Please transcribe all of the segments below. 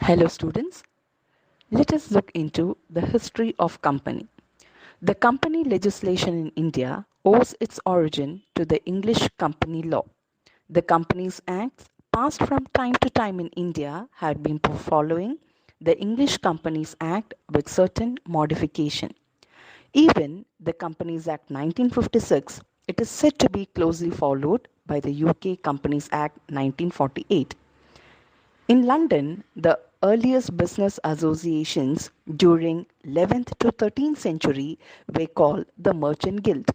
Hello students, let us look into the history of company. The company legislation in India owes its origin to the English Company Law. The Companies Acts passed from time to time in India had been following the English Companies Act with certain modification. Even the Companies Act 1956, it is said to be closely followed by the UK Companies Act 1948. In London, the earliest business associations during 11th to 13th century were called the Merchant Guild.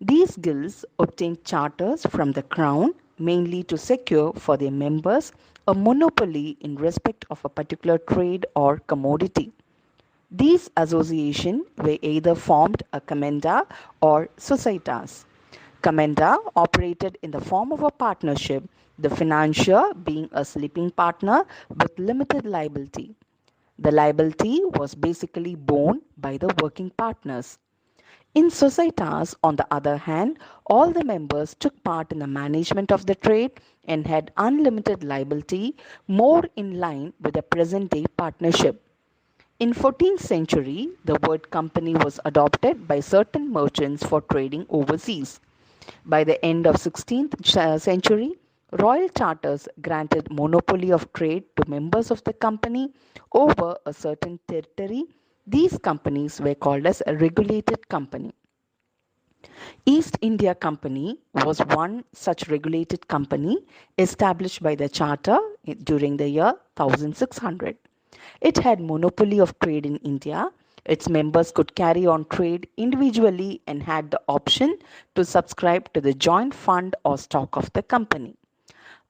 These guilds obtained charters from the crown mainly to secure for their members a monopoly in respect of a particular trade or commodity. These associations were either formed a commenda or societas. Commenda operated in the form of a partnership, the financier being a sleeping partner with limited liability. The liability was basically borne by the working partners. In societas, on the other hand, all the members took part in the management of the trade and had unlimited liability, more in line with the present day partnership. In 14th century, the word company was adopted by certain merchants for trading overseas. By the end of 16th century, royal charters granted monopoly of trade to members of the company over a certain territory. These companies were called as a regulated company. East India Company was one such regulated company established by the charter during the year 1600. It had monopoly of trade in India. Its members could carry on trade individually and had the option to subscribe to the joint fund or stock of the company.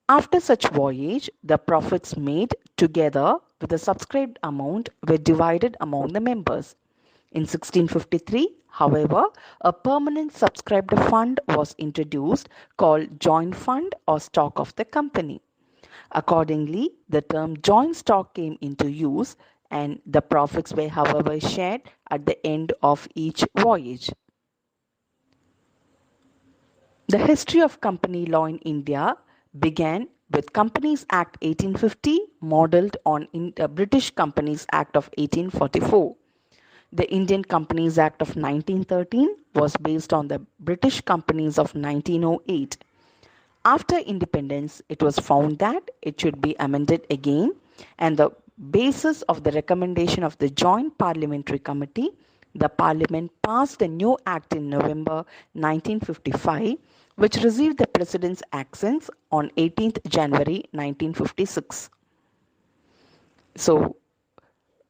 After such voyage, the profits made together with the subscribed amount were divided among the members. In 1653, however, a permanent subscribed fund was introduced called joint fund or stock of the company. Accordingly, the term joint stock came into use and the profits were however shared at the end of each voyage. The history of company law in India began with Companies Act 1850 modelled on the British Companies Act of 1844. The Indian Companies Act of 1913 was based on the British Companies of 1908. After independence, it was found that it should be amended again, and the basis of the recommendation of the Joint Parliamentary Committee, the Parliament passed a new act in November 1955, which received the President's accents on 18th January 1956. So,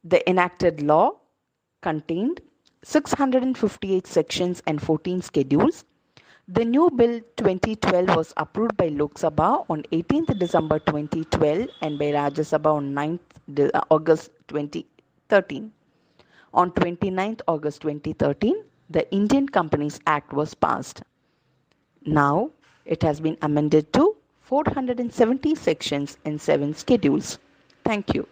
the enacted law contained 658 sections and 14 schedules. The new bill 2012 was approved by Lok Sabha on 18th December 2012 and by Rajya Sabha on 9th August 2013. On 29th August 2013, the Indian Companies Act was passed. Now, it has been amended to 470 sections and 7 schedules. Thank you.